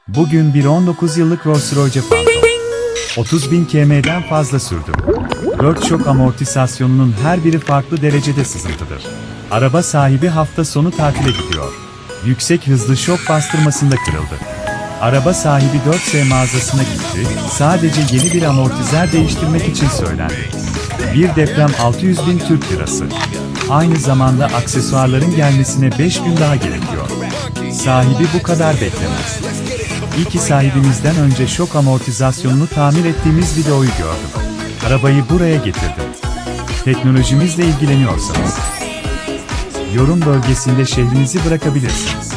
Bugün bir 19 yıllık Rolls-Royce Phantom. 30.000 km'den fazla sürdü. 4 şok amortisasyonunun her biri farklı derecede sızıntıdır. Araba sahibi hafta sonu tatile gidiyor. Yüksek hızlı şok bastırmasında kırıldı. Araba sahibi 4S mağazasına gitti, sadece yeni bir amortizer değiştirmek için söylendi. Bir deprem 600.000 Türk lirası. Aynı zamanda aksesuarların gelmesine 5 gün daha gerekiyor. Sahibi bu kadar beklemez. İyi ki sahibimizden önce şok amortizasyonunu tamir ettiğimiz videoyu gördüm. Arabayı buraya getirdim. Teknolojimizle ilgileniyorsanız yorum bölgesinde şehrinizi bırakabilirsiniz.